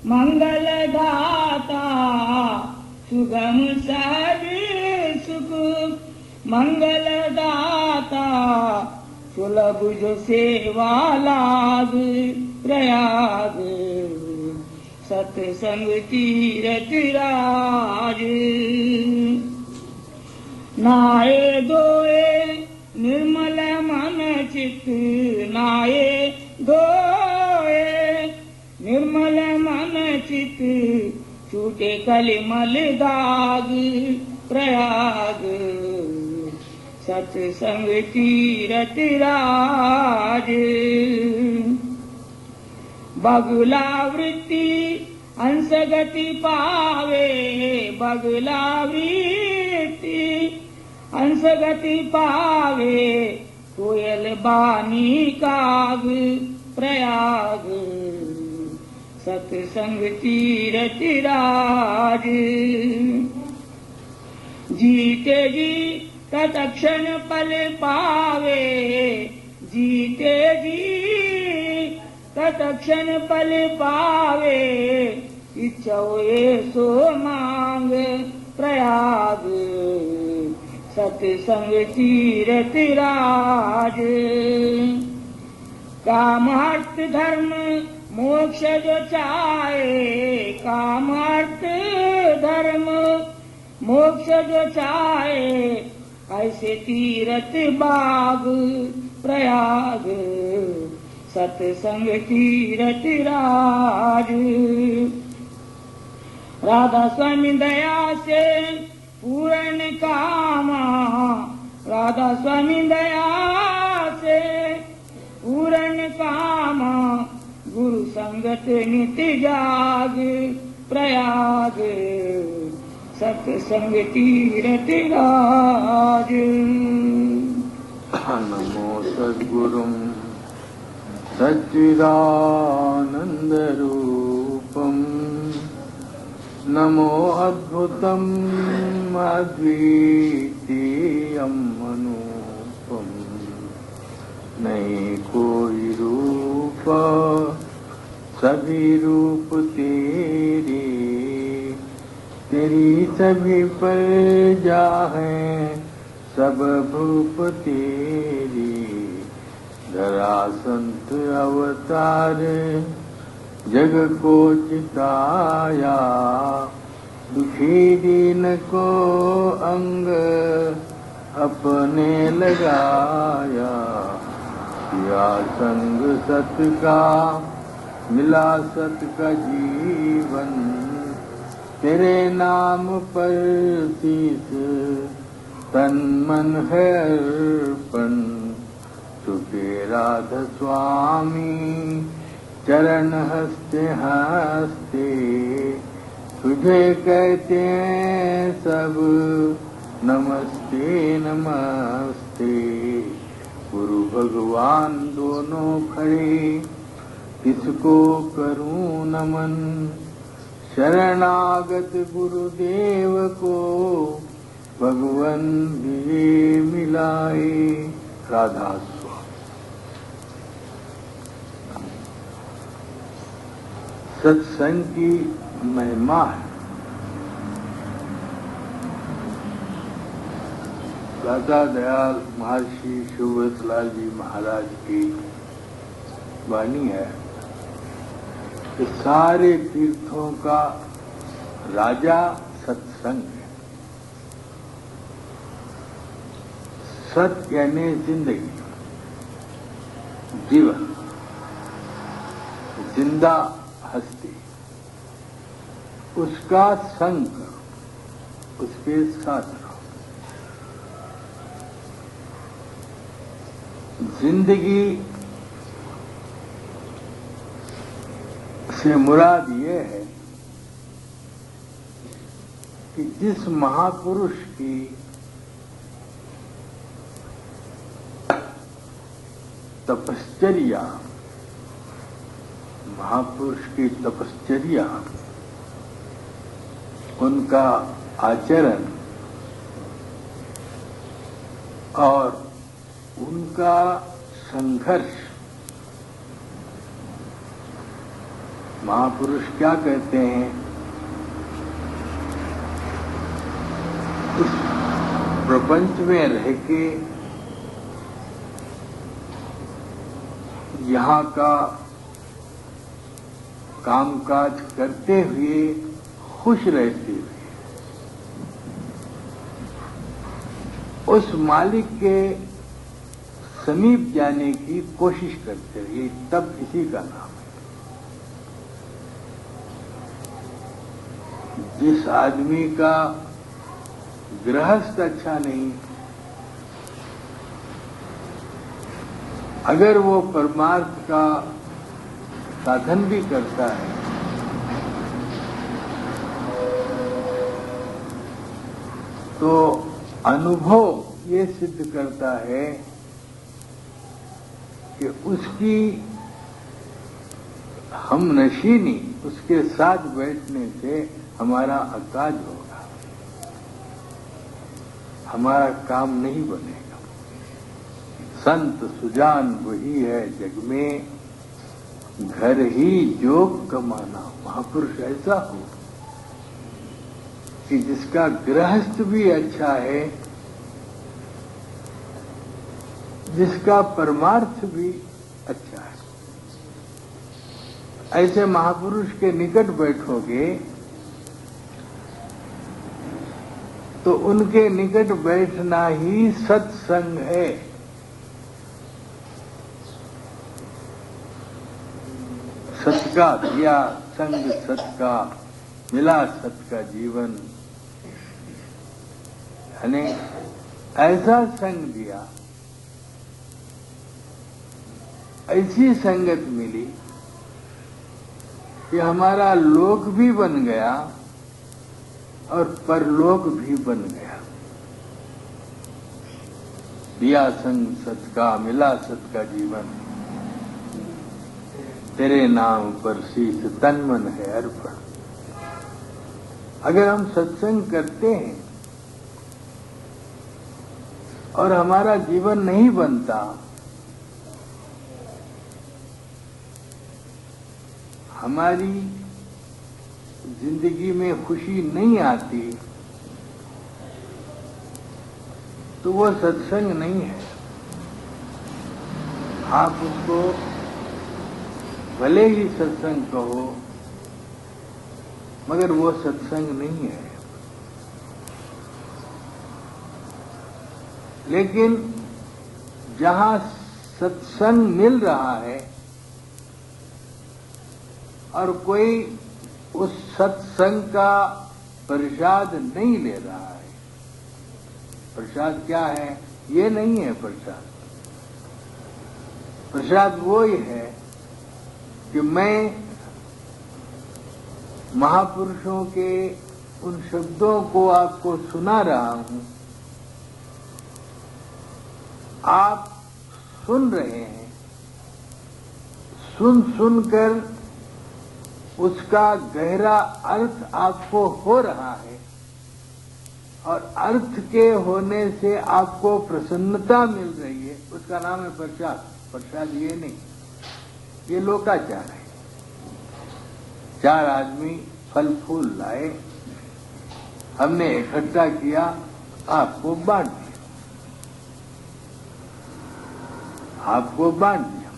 मंगल दाता सुगम सहज सुख, मंगल दाता सुलभ जो सेवा लाग प्रयाग, सत्संग तीरथ राज। नाये दोए निर्मल मन चित, नाये दोए निर्मल मन चित, छूटे कलिमल दाग प्रयाग, सत्संग तीरथ राज। बगुला वृत्ति अंश गति पावे, बगुला वृत्ति अंश गति पावे, कोयल बानी काग प्रयाग, सत्संग तीरथ राज। जीते जी तत्क्षण पल पावे, जीते जी तत्क्षण पल पावे, इच्छा सो मांग प्रयाग, सत्संग तीरथ राज। काम अर्थ धर्म मोक्ष जो चाहे, काम अर्थ धर्म मोक्ष जो चाहे, ऐसे तीरथ बाग प्रयाग, सत्संग तीरथ राज। राधा स्वामी दया से पूर्ण कामा, राधा स्वामी दया से पूर्ण कामा, गुरु संगत नित्य जाग प्रयाग, सत्संग तीरथ राज। नमो सद्गुरुं सच्चिदानंद रूपम, नमो अद्भुतम अद्वितीयम अनूपम, नहीं कोई रूप सभी रूप तेरे, तेरी सभी पर जा है सब भूप तेरी। धरा संत अवतार जग को चिताया, दुखी दीन को अंग अपने लगाया। किया संग सत का मिला सत का जीवन, तेरे नाम पर शीस तन मन है अर्पण। चुके राधा स्वामी चरण हंसते हंसते, तुझे कहते हैं सब नमस्ते नमस्ते। गुरु भगवान दोनों खड़े किसको करूं नमन, शरणागत गुरुदेव को भगवन भी मिलाए। राधा सत्संग की महिमा है। दादा दयाल महर्षि शिवव्रतलाल जी महाराज की वाणी है कि सारे तीर्थों का राजा सत्संग है। सत यानी जिंदगी, जीवन, जिंदा हस्ती, उसका संग करो, उसके साथ रहो। जिंदगी से मुराद ये है कि जिस महापुरुष की तपश्चर्या, महापुरुष की तपश्चर्या, उनका आचरण और उनका संघर्ष महापुरुष क्या कहते हैं, उस प्रपंच में रह के यहाँ का कामकाज करते हुए खुश रहते हुए उस मालिक के समीप जाने की कोशिश करते रहिए, तब इसी का नाम है। जिस आदमी का गृहस्थ अच्छा नहीं, अगर वो परमार्थ का साधन भी करता है तो अनुभव ये सिद्ध करता है कि उसकी हमनशीनी, उसके साथ बैठने से हमारा अकाज होगा, हमारा काम नहीं बनेगा। संत सुजान वही है जग में, घर ही जोग कमाना। महापुरुष ऐसा हो कि जिसका गृहस्थ भी अच्छा है, जिसका परमार्थ भी अच्छा है। ऐसे महापुरुष के निकट बैठोगे तो उनके निकट बैठना ही सत्संग है। सत का दिया संग, सत का मिला, सत का जीवन। यानी ऐसा संग दिया, ऐसी संगत मिली कि हमारा लोक भी बन गया और परलोक भी बन गया। दिया संग सत का, मिला सत का जीवन। तेरे नाम पर शीश तन मन है अर्पण। अगर हम सत्संग करते हैं और हमारा जीवन नहीं बनता, हमारी जिंदगी में खुशी नहीं आती, तो वो सत्संग नहीं है। आप उसको भले ही सत्संग कहो, मगर वो सत्संग नहीं है। लेकिन जहां सत्संग मिल रहा है और कोई उस सत्संग का प्रसाद नहीं ले रहा है, प्रसाद क्या है? ये नहीं है प्रसाद। प्रसाद वो ही है कि मैं महापुरुषों के उन शब्दों को आपको सुना रहा हूं, आप सुन रहे हैं, सुन सुनकर उसका गहरा अर्थ आपको हो रहा है और अर्थ के होने से आपको प्रसन्नता मिल रही है, उसका नाम है प्रसाद। प्रसाद ये नहीं, ये लोकाचार है। चार आदमी फल फूल लाए, हमने इकट्ठा किया, आपको बांट दिया, आपको बांट दिया।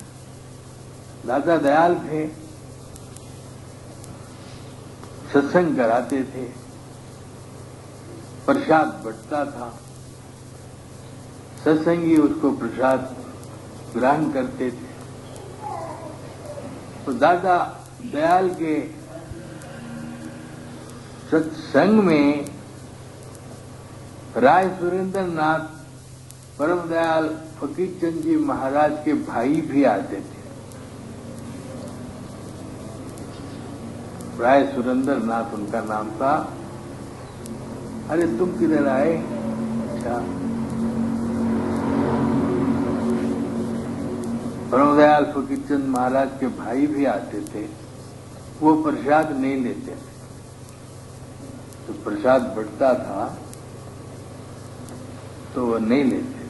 दादा दयाल थे, सत्संग कराते थे, प्रसाद बंटता था, सत्संगी उसको प्रसाद ग्रहण करते थे। तो दादा दयाल के सत्संग में राय सुरेंद्र नाथ परम दयाल फकीर चंद जी महाराज के भाई भी आते थे। राय सुरेंद्र नाथ उनका नाम था। अरे तुम किधर आए? अच्छा, परम दयाल फकीर चंद महाराज के भाई भी आते थे, वो प्रसाद नहीं लेते थे। तो प्रसाद बढ़ता था तो वो नहीं लेते थे।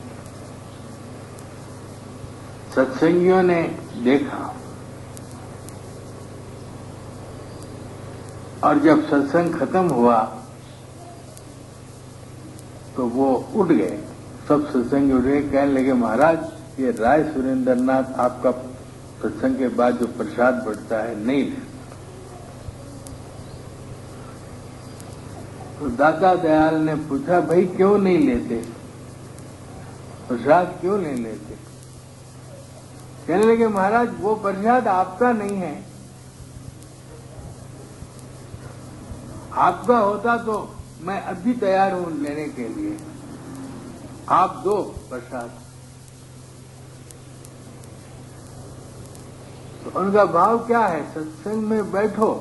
सत्संगियों ने देखा और जब सत्संग खत्म हुआ तो वो उठ गए, सब सत्संग उठ गए, कहने लगे महाराज ये राय सुरेंद्रनाथ आपका सत्संग के बाद जो प्रसाद बढ़ता है नहीं ले। तो दादा दयाल ने पूछा भाई क्यों नहीं लेते, प्रसाद क्यों नहीं लेते? कहने लगे महाराज वो प्रसाद आपका नहीं है, आपका होता तो मैं अभी तैयार हूं लेने के लिए, आप दो प्रसाद। तो उनका भाव क्या है, सत्संग में बैठो,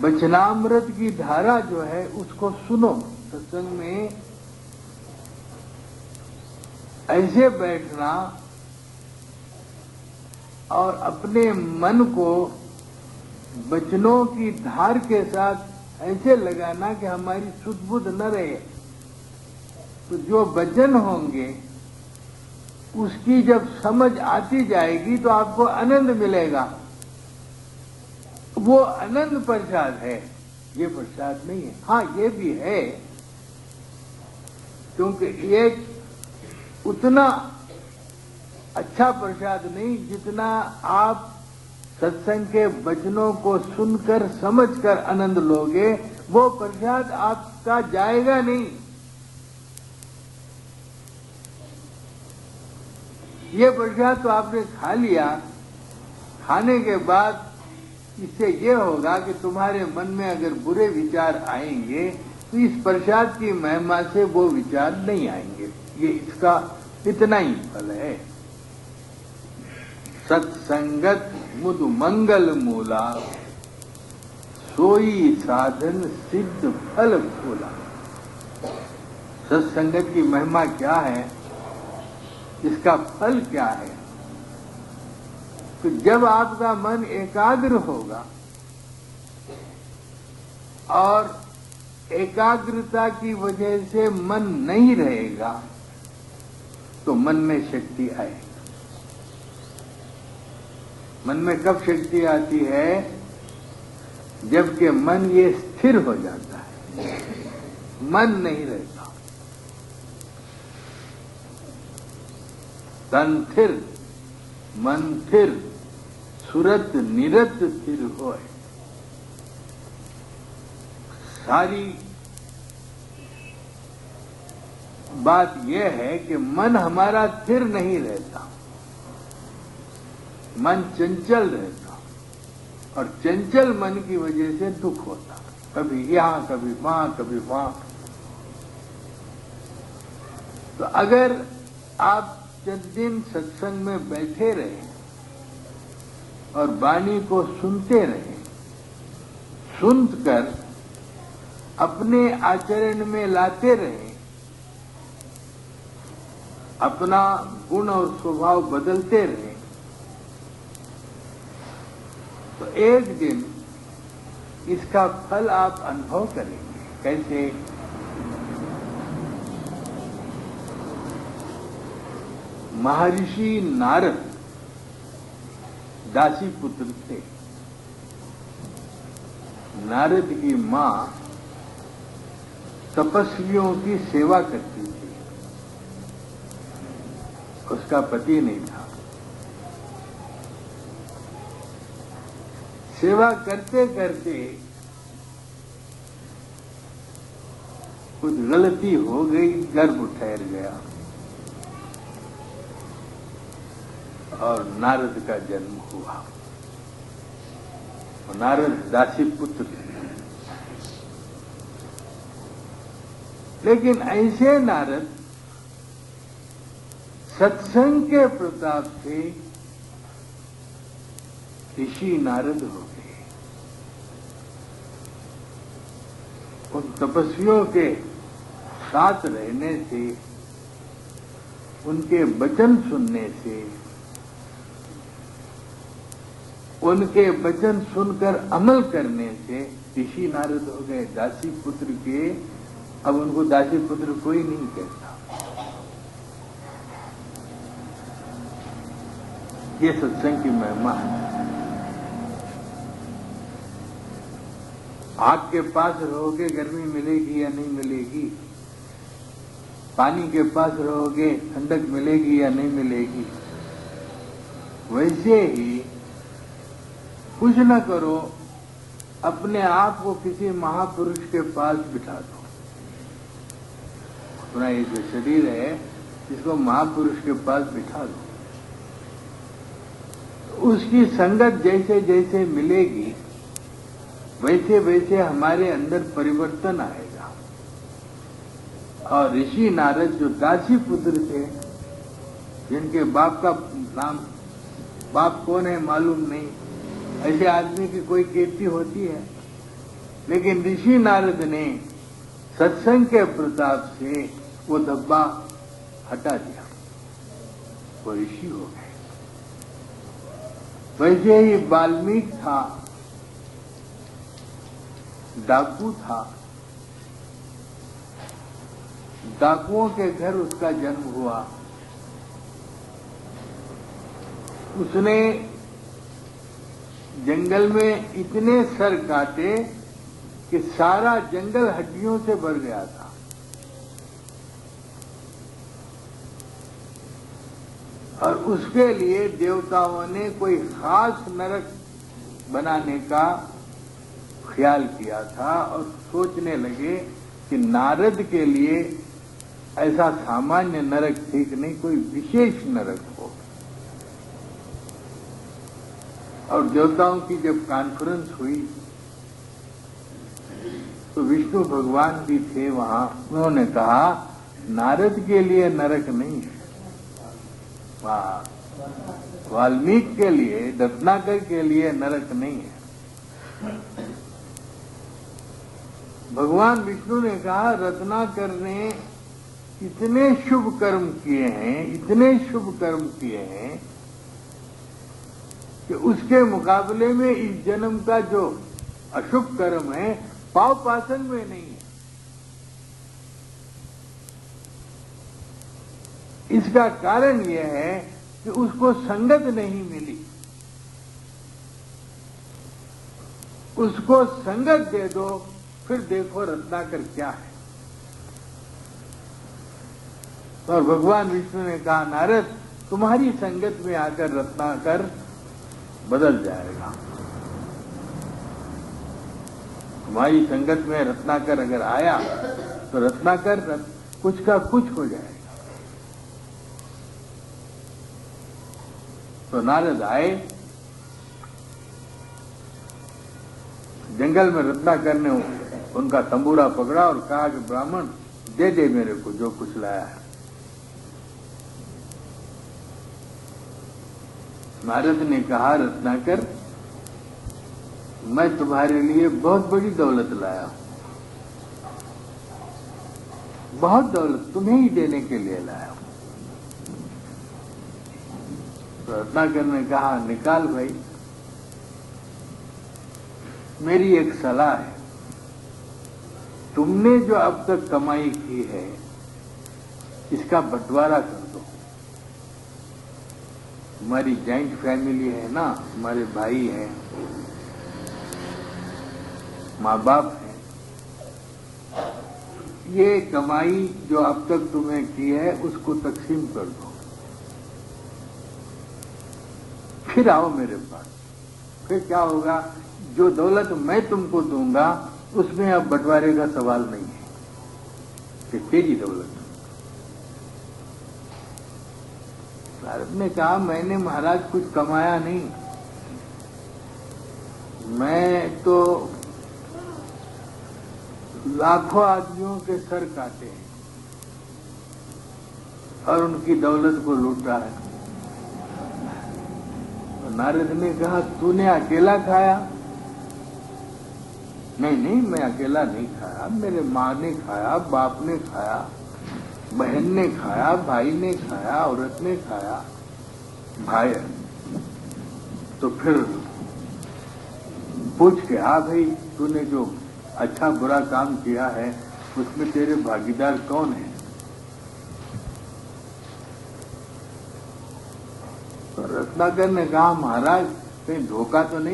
वचनामृत की धारा जो है उसको सुनो। सत्संग में ऐसे बैठना और अपने मन को वचनों की धार के साथ ऐसे लगाना कि हमारी सुध बुध न रहे। तो जो वचन होंगे उसकी जब समझ आती जाएगी तो आपको आनंद मिलेगा। वो आनंद प्रसाद है, ये प्रसाद नहीं है। हाँ ये भी है, क्योंकि ये उतना अच्छा प्रसाद नहीं जितना आप सत्संग के वचनों को सुनकर समझकर आनंद लोगे, वो प्रसाद आपका जाएगा नहीं। ये प्रसाद तो आपने खा लिया, खाने के बाद इससे ये होगा कि तुम्हारे मन में अगर बुरे विचार आएंगे तो इस प्रसाद की महिमा से वो विचार नहीं आएंगे। ये इसका इतना ही फल है। सत्संगत मुदु मंगल मूला, सोई साधन सिद्ध फल फूला। सत्संगत की महिमा क्या है, इसका फल क्या है? तो जब आपका मन एकाग्र होगा और एकाग्रता की वजह से मन नहीं रहेगा तो मन में शक्ति आएगी। मन में कब शक्ति आती है, जबकि मन ये स्थिर हो जाता है, मन नहीं रहता। तन थिर मन थिर, सुरत निरत थिर होए। सारी बात यह है कि मन हमारा स्थिर नहीं रहता, मन चंचल रहता, और चंचल मन की वजह से दुख होता, कभी यहां कभी वहां कभी वहां। तो अगर आप जब दिन सत्संग में बैठे रहे और वाणी को सुनते रहे, सुनकर अपने आचरण में लाते रहे, अपना गुण और स्वभाव बदलते रहे, तो एक दिन इसका फल आप अनुभव करेंगे। कैसे? महर्षि नारद दासी पुत्र थे। नारद की मां तपस्वियों की सेवा करती थी, उसका पति नहीं था। सेवा करते करते कुछ गलती हो गई, गर्भ ठहर गया और नारद का जन्म हुआ। और नारद दासी पुत्र थे। लेकिन ऐसे नारद सत्संग के प्रताप से ऋषि नारद हो गए। उन तपस्वियों के साथ रहने से, उनके वचन सुनने से, उनके वचन सुनकर अमल करने से ऋषि नारद हो गए। दासी पुत्र के अब उनको दासी पुत्र कोई नहीं कहता। ये सत्संग की महिमा है। आग के पास रहोगे गर्मी मिलेगी या नहीं मिलेगी, पानी के पास रहोगे ठंडक मिलेगी या नहीं मिलेगी। वैसे ही कुछ न करो, अपने आप को किसी महापुरुष के पास बिठा दो। अपना ये जो शरीर है इसको महापुरुष के पास बिठा दो। उसकी संगत जैसे जैसे मिलेगी वैसे वैसे हमारे अंदर परिवर्तन आएगा। और ऋषि नारद जो दासी पुत्र थे, जिनके बाप का नाम, बाप कौन है मालूम नहीं, ऐसे आदमी की कोई कीर्ति होती है, लेकिन ऋषि नारद ने सत्संग के प्रताप से वो धब्बा हटा दिया, वो ऋषि हो गए। वैसे ही वाल्मीकि था, डाकू था, डाकुओं के घर उसका जन्म हुआ। उसने जंगल में इतने सर काटे कि सारा जंगल हड्डियों से भर गया था। और उसके लिए देवताओं ने कोई खास नरक बनाने का ख्याल किया था और सोचने लगे कि नारद के लिए ऐसा सामान्य नरक ठीक नहीं, कोई विशेष नरक हो। और देवताओं की जब कॉन्फ्रेंस हुई तो विष्णु भगवान भी थे वहां। उन्होंने कहा नारद के लिए नरक नहीं है, वाल्मीकि के लिए, रत्नाकर के लिए नरक नहीं है। भगवान विष्णु ने कहा रत्नाकर ने इतने शुभ कर्म किए हैं, इतने शुभ कर्म किए हैं कि उसके मुकाबले में इस जन्म का जो अशुभ कर्म है पाव पासन में नहीं है। इसका कारण यह है कि उसको संगत नहीं मिली। उसको संगत दे दो, फिर देखो रत्नाकर क्या है। और भगवान विष्णु ने कहा नारद तुम्हारी संगत में आकर रत्नाकर बदल जाएगा। तुम्हारी संगत में रत्नाकर अगर आया तो रत्नाकर कुछ का कुछ हो जाएगा। तो नारद आए, जंगल में रत्नाकर ने उनका तंबूरा पकड़ा और कहा कि ब्राह्मण दे दे मेरे को जो कुछ लाया है। नारद ने कहा रत्नाकर मैं तुम्हारे लिए बहुत बड़ी दौलत लाया हूं, बहुत दौलत तुम्हें ही देने के लिए लाया हूं। तो रत्नाकर ने कहा निकाल भाई, मेरी एक सलाह है, तुमने जो अब तक कमाई की है इसका बंटवारा कर दो। हमारी जॉइंट फैमिली है ना, हमारे भाई हैं, माँ बाप हैं, ये कमाई जो अब तक तुमने की है उसको तकसीम कर दो, फिर आओ मेरे पास। फिर क्या होगा, जो दौलत मैं तुमको दूंगा उसमें अब बंटवारे का सवाल नहीं है, कि तेरी दौलत। नारद ने कहा मैंने महाराज कुछ कमाया नहीं, मैं तो लाखों आदमियों के सर काटे हैं और उनकी दौलत को लूटा है। तो नारद ने कहा तूने अकेला खाया? नहीं नहीं, मैं अकेला नहीं खाया, मेरे माँ ने खाया, बाप ने खाया, बहन ने खाया, भाई ने खाया, औरत ने खाया। भाई तो फिर पूछ के हाँ भाई तूने जो अच्छा बुरा काम किया है उसमें तेरे भागीदार कौन है? तो रत्नाकर ने कहा महाराज कहीं धोखा तो नहीं